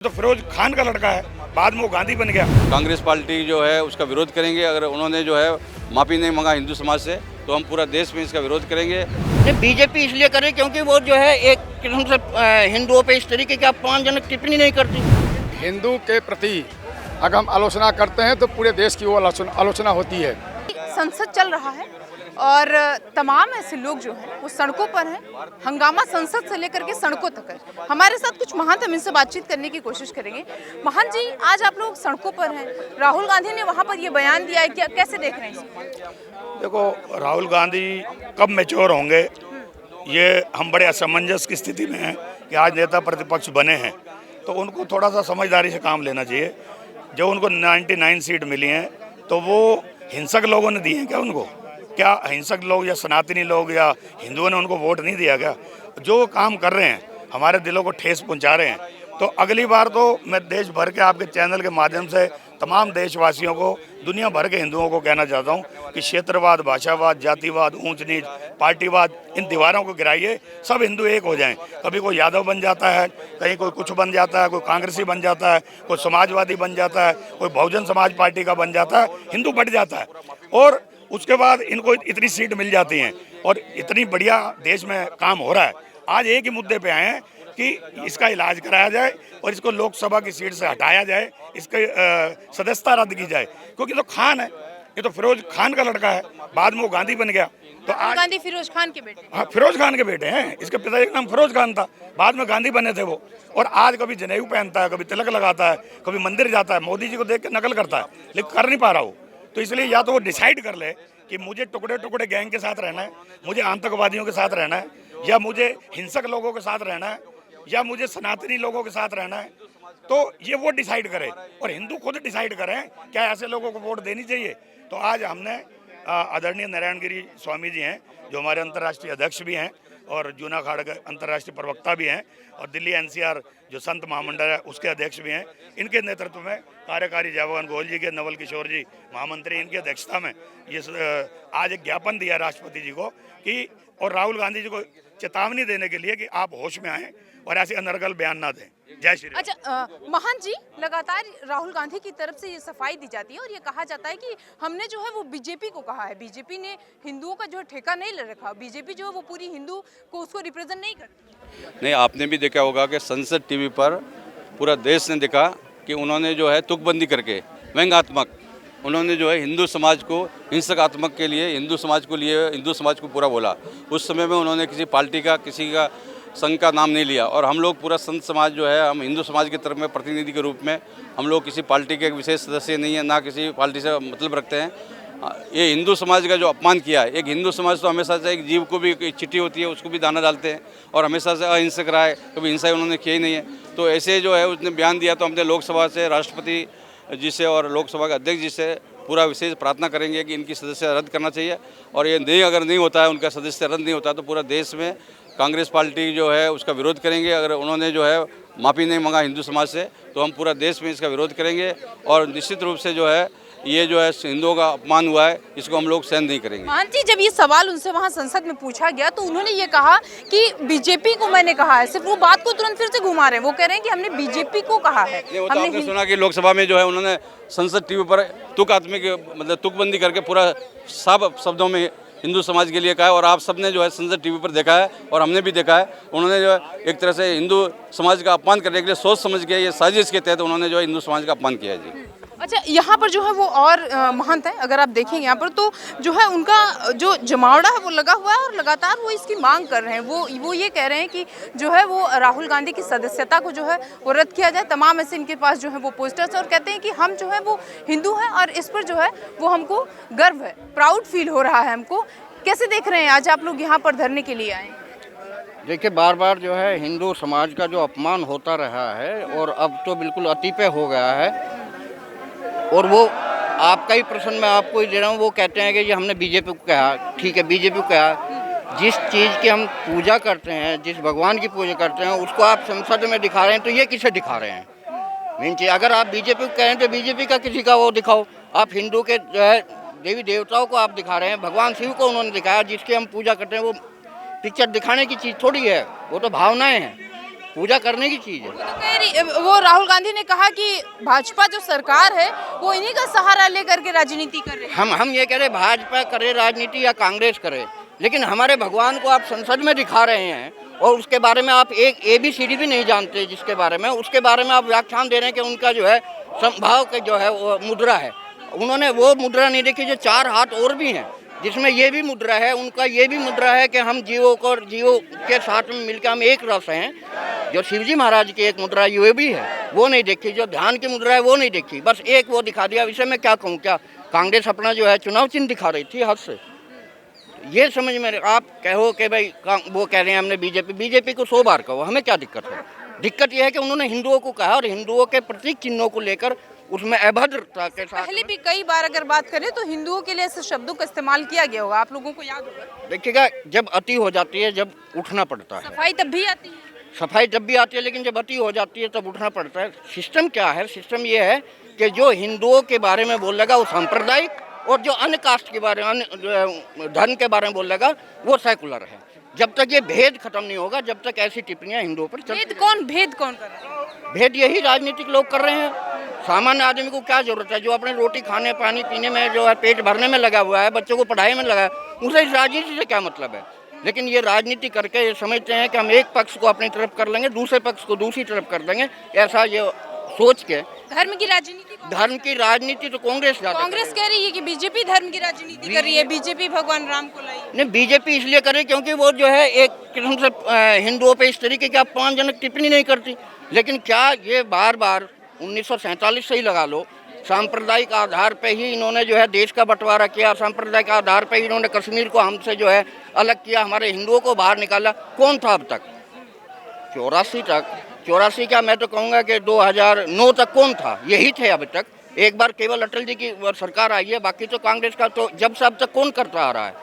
तो फिरोज खान का लड़का है, बाद में वो गांधी बन गया। कांग्रेस पार्टी जो है उसका विरोध करेंगे। अगर उन्होंने जो है माफ़ी नहीं मांगा हिंदू समाज से तो हम पूरा देश में इसका विरोध करेंगे। बीजेपी इसलिए करे क्योंकि वो जो है एक किस्म से हिंदुओं पे इस तरीके की अपमानजनक टिप्पणी नहीं करती। हिंदू के प्रति अगर हम आलोचना करते हैं तो पूरे देश की वो आलोचना होती है। संसद चल रहा है और तमाम ऐसे लोग जो हैं वो सड़कों पर हैं। हंगामा संसद से लेकर के सड़कों तक है। हमारे साथ कुछ महंत, हम इनसे बातचीत करने की कोशिश करेंगे। महंत जी, आज आप लोग सड़कों पर हैं, राहुल गांधी ने वहां पर ये बयान दिया है कि आप कैसे देख रहे हैं इसको? देखो, राहुल गांधी कब मैच्योर होंगे, ये हम बड़े असमंजस की स्थिति में हैं कि आज नेता प्रतिपक्ष बने हैं तो उनको थोड़ा सा समझदारी से काम लेना चाहिए। जो उनको 99 सीट मिली हैं तो वो हिंसक लोगों ने दी हैं क्या? उनको क्या हिंसक लोग या सनातनी लोग या हिंदुओं ने उनको वोट नहीं दिया क्या? जो काम कर रहे हैं, हमारे दिलों को ठेस पहुंचा रहे हैं। तो अगली बार तो मैं देश भर के आपके चैनल के माध्यम से तमाम देशवासियों को, दुनिया भर के हिंदुओं को कहना चाहता हूं कि क्षेत्रवाद, भाषावाद, जातिवाद, ऊंच नीच, पार्टीवाद, इन दीवारों को गिराइए, सब हिंदू एक हो जाएं। कभी कोई यादव बन जाता है, कहीं कोई कुछ बन जाता है, कोई कांग्रेसी बन जाता है, कोई समाजवादी बन जाता है, कोई बहुजन समाज पार्टी का बन जाता है, हिंदू बढ़ जाता है और उसके बाद इनको इतनी सीट मिल जाती हैं और इतनी बढ़िया देश में काम हो रहा है। आज एक ही मुद्दे पे आए हैं कि इसका इलाज कराया जाए और इसको लोकसभा की सीट से हटाया जाए, इसकी सदस्यता रद्द की जाए, क्योंकि तो खान है, ये तो फिरोज खान का लड़का है, बाद में वो गांधी बन गया। तो आज गांधी फिरोज खान के बेटे? हाँ, फिरोज खान के बेटे हैं। इसके पिता का नाम फिरोज खान था, बाद में गांधी बने थे वो। और आज कभी जनेऊ पहनता है, कभी तिलक लगाता है, कभी मंदिर जाता है, मोदी जी को देख के नकल करता है, लेकिन कर नहीं पा रहा वो। तो इसलिए या तो वो डिसाइड कर ले कि मुझे टुकड़े टुकड़े गैंग के साथ रहना है, मुझे आतंकवादियों के साथ रहना है, या मुझे हिंसक लोगों के साथ रहना है, या मुझे सनातनी लोगों के साथ रहना है। तो ये वो डिसाइड करे और हिंदू खुद डिसाइड करें क्या ऐसे लोगों को वोट देनी चाहिए। तो आज हमने आदरणीय नारायणगिरी स्वामी जी हैं, जो हमारे अंतर्राष्ट्रीय अध्यक्ष भी हैं और जूना अखाड़ा के अंतर्राष्ट्रीय प्रवक्ता भी हैं, और दिल्ली एनसीआर जो संत महामंडल है उसके अध्यक्ष भी हैं, इनके नेतृत्व में कार्यकारी जवाहर गोयल जी के, नवल किशोर जी महामंत्री, इनकी अध्यक्षता में ये आज एक ज्ञापन दिया राष्ट्रपति जी को कि, और राहुल गांधी जी को चेतावनी देने के लिए कि आप होश में आएँ और ऐसे अनर्गल बयान ना दें। जय श्री राम। अच्छा महंत जी, लगातार राहुल गांधी की तरफ से ये सफाई दी जाती है और ये कहा जाता है कि हमने जो है वो बीजेपी को कहा है, बीजेपी ने हिंदुओं का जो ठेका नहीं ले रखा, बीजेपी जो है वो पूरी हिंदू को उसको रिप्रेजेंट नहीं करती। नहीं, आपने भी देखा होगा कि संसद टीवी पर पूरा देश ने देखा कि उन्होंने जो है तुकबंदी करके व्यंग्यात्मक उन्होंने जो है हिंदू समाज को हिंसकात्मक के लिए हिंदू समाज को पूरा बोला। उस समय में उन्होंने किसी पार्टी का, किसी का संघ का नाम नहीं लिया। और हम लोग पूरा संत समाज जो है, हम हिंदू समाज की तरफ में प्रतिनिधि के रूप में हम लोग किसी पार्टी के विशेष सदस्य नहीं है, ना किसी पार्टी से मतलब रखते हैं। ये हिंदू समाज का जो अपमान किया है, एक हिंदू समाज तो हमेशा से एक जीव को भी एक चिट्ठी होती है उसको भी दाना डालते हैं और हमेशा से अहिंसक रहा है, कभी हिंसा उन्होंने किया ही नहीं है। तो ऐसे जो है उसने बयान दिया, तो हमने लोकसभा से राष्ट्रपति जी से और लोकसभा के अध्यक्ष जी से पूरा विशेष प्रार्थना करेंगे कि इनकी सदस्यता रद्द करना चाहिए। और ये नहीं, अगर नहीं होता है, उनका सदस्यता रद्द नहीं होता तो पूरा देश में कांग्रेस पार्टी जो है उसका विरोध करेंगे। अगर उन्होंने जो है माफ़ी नहीं मांगा हिंदू समाज से तो हम पूरा देश में इसका विरोध करेंगे और निश्चित रूप से जो है ये जो है हिंदुओं का अपमान हुआ है, इसको हम लोग सहन नहीं करेंगे। महंत जी, जब ये सवाल उनसे वहाँ संसद में पूछा गया तो उन्होंने ये कहा कि बीजेपी को मैंने कहा है, सिर्फ वो बात को तुरंत फिर से घुमा रहे हैं। वो कह रहे हैं कि हमने बीजेपी को कहा है। हमने सुना कि लोकसभा में जो है उन्होंने संसद टीवी पर तुकबंदी करके पूरा साफ शब्दों में हिंदू समाज के लिए कहा है और आप सबने जो है संसद टीवी पर देखा है और हमने भी देखा है। उन्होंने जो है एक तरह से हिंदू समाज का अपमान करने के लिए सोच समझ के, ये साजिश के तहत उन्होंने जो है हिंदू समाज का अपमान किया है जी। अच्छा, यहाँ पर जो है वो और महंत है, अगर आप देखेंगे यहाँ पर तो जो है उनका जो जमावड़ा है वो लगा हुआ है और लगातार वो इसकी मांग कर रहे हैं। वो ये कह रहे हैं कि जो है वो राहुल गांधी की सदस्यता को जो है वो रद्द किया जाए। तमाम ऐसे इनके पास जो है वो पोस्टर्स, और कहते हैं कि हम जो है वो हिंदू हैं और इस पर जो है वो हमको गर्व है, प्राउड फील हो रहा है हमको। कैसे देख रहे हैं आज आप लोग यहाँ पर धरने के लिए आए? देखिए, बार बार जो है हिंदू समाज का जो अपमान होता रहा है और अब तो बिल्कुल अतिपय हो गया है। और वो आपका ही प्रश्न मैं आपको ही दे रहा हूँ, वो कहते हैं कि ये हमने बीजेपी को कहा। ठीक है, बीजेपी को कहा, जिस चीज़ की हम पूजा करते हैं, जिस भगवान की पूजा करते हैं, उसको आप संसद में दिखा रहे हैं, तो ये किसे दिखा रहे हैं? मीन चीज़, अगर आप बीजेपी को कह रहे हैं तो बीजेपी का किसी का वो दिखाओ। आप हिंदू के जो है देवी देवताओं को आप दिखा रहे हैं, भगवान शिव को उन्होंने दिखाया, जिसकी हम पूजा करते हैं। वो पिक्चर दिखाने की चीज़ थोड़ी है, वो तो भावनाएँ हैं। पूजा करने की चीज़ है। वो तो कह रही, वो राहुल गांधी ने कहा कि भाजपा जो सरकार है वो इन्हीं का सहारा लेकर के राजनीति कर रही है। हम ये कह रहे भाजपा करे राजनीति या कांग्रेस करे, लेकिन हमारे भगवान को आप संसद में दिखा रहे हैं और उसके बारे में आप एक ABCD भी नहीं जानते, जिसके बारे में उसके बारे में आप व्याख्यान दे रहे हैं कि उनका जो है संभाव के जो है वो मुद्रा है। उन्होंने वो मुद्रा नहीं देखी जो 4 हाथ और भी हैं, जिसमें ये भी मुद्रा है, उनका ये भी मुद्रा है कि हम जीवों के साथ में मिलकर हम एक रस हैं। जो शिवजी महाराज की एक मुद्रा ये भी है, वो नहीं देखी। जो ध्यान की मुद्रा है वो नहीं देखी, बस एक वो दिखा दिया। इसे मैं क्या कहूँ, क्या कांग्रेस अपना जो है चुनाव चिन्ह दिखा रही थी हद से। ये समझ में आप कहो कि भाई वो कह रहे हैं हमने बीजेपी को 100 बार कहो, हमें क्या दिक्कत है। दिक्कत यह है कि उन्होंने हिंदुओं को कहा और हिंदुओं के प्रतीक चिन्हों को लेकर उसमें अभद्रता के साथ। पहले भी कई बार अगर बात करें तो हिंदुओं के लिए ऐसे शब्दों का इस्तेमाल किया गया होगा, आप लोगों को याद होगा। देखिएगा, जब अति हो जाती है, जब उठना पड़ता है। सफाई तब भी आती है, सफाई जब भी आती है, लेकिन जब अति हो जाती है तब उठना पड़ता है। सिस्टम क्या है, सिस्टम ये है कि जो हिंदुओं के बारे में बोलेगा वो सांप्रदायिक, और जो अन्य कास्ट के बारे में, अन्य धर्म के बारे में बोलेगा वो सेकुलर है। जब तक ये भेद खत्म नहीं होगा, जब तक ऐसी टिप्पणियां हिंदुओं पर चलती भेद कौन कर रहा है? भेद यही राजनीतिक लोग कर रहे हैं। सामान्य आदमी को क्या जरूरत है, जो अपने रोटी खाने पानी पीने में जो है पेट भरने में लगा हुआ है, बच्चों को पढ़ाई में लगा है, उसे इस राजनीति से क्या मतलब है। लेकिन ये राजनीति करके ये समझते हैं कि हम एक पक्ष को अपनी तरफ कर लेंगे, दूसरे पक्ष को दूसरी तरफ कर देंगे। ऐसा ये सोच के धर्म की राजनीति तो कांग्रेस कह रही है कि बीजेपी धर्म की राजनीति कर रही है, बीजेपी भगवान राम को लाई। नहीं, बीजेपी इसलिए करे क्योंकि वो जो है एक किस्म से हिंदुओं पे इस तरीके की अपमानजनक टिप्पणी नहीं करती। लेकिन क्या ये बार बार 1947 से ही लगा लो, सांप्रदायिक आधार पे ही इन्होंने जो है देश का बंटवारा किया, सांप्रदायिक आधार पे ही इन्होंने कश्मीर को हमसे जो है अलग किया, हमारे हिंदुओं को बाहर निकाला। कौन था अब तक? 84 क्या, मैं तो कहूँगा कि 2009 तक कौन था? यही थे अब तक। एक बार केवल अटल जी की सरकार आई है, बाकी तो कांग्रेस का तो जब से अब तक कौन करता आ रहा है।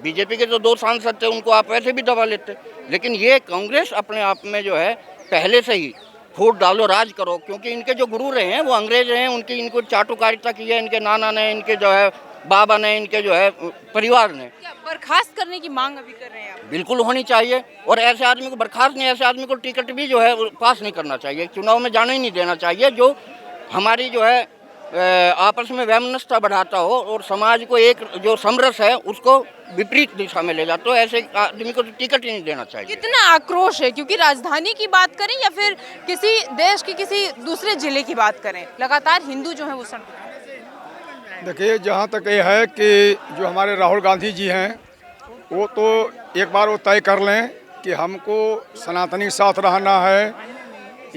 बीजेपी के जो 2 सांसद थे उनको आप वैसे भी दबा लेते, लेकिन ये कांग्रेस अपने आप में जो है पहले से ही फूट डालो राज करो, क्योंकि इनके जो गुरु रहे हैं वो अंग्रेज रहे हैं, इनको चाटुकारिता की है, इनके नाना ने, इनके जो है बाबा ने, इनके जो है परिवार ने। बर्खास्त करने की मांग अभी कर रहे हैं आप? बिल्कुल होनी चाहिए, और ऐसे आदमी को बर्खास्त नहीं, ऐसे आदमी को टिकट भी जो है पास नहीं करना चाहिए, चुनाव में जाने ही नहीं देना चाहिए, जो हमारी जो है आपस में वैमनस्यता बढ़ाता हो और समाज को एक जो समरस है उसको विपरीत दिशा में ले जाता हो। ऐसे आदमी को तो टिकट ही नहीं देना चाहिए। कितना आक्रोश है, क्योंकि राजधानी की बात करें या फिर किसी देश के किसी दूसरे जिले की बात करें, लगातार हिंदू जो है वो सड़क। देखिए, जहाँ तक ये है कि जो हमारे राहुल गांधी जी हैं वो तो एक बार वो तय कर लें कि हमको सनातनी के साथ रहना है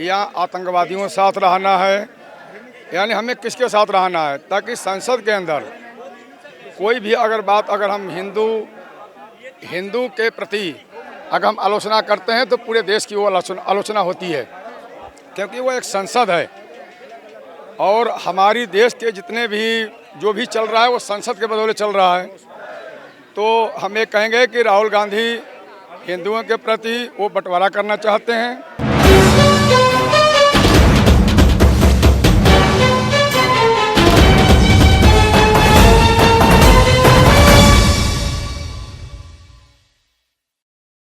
या आतंकवादियों के साथ रहना है, यानी हमें किसके साथ रहना है, ताकि संसद के अंदर कोई भी अगर हम हिंदू के प्रति अगर हम आलोचना करते हैं तो पूरे देश की वो आलोचना होती है, क्योंकि वो एक संसद है और हमारी देश के जितने भी जो भी चल रहा है वो संसद के बदौलत चल रहा है। तो हम ये कहेंगे कि राहुल गांधी हिंदुओं के प्रति वो बंटवारा करना चाहते हैं।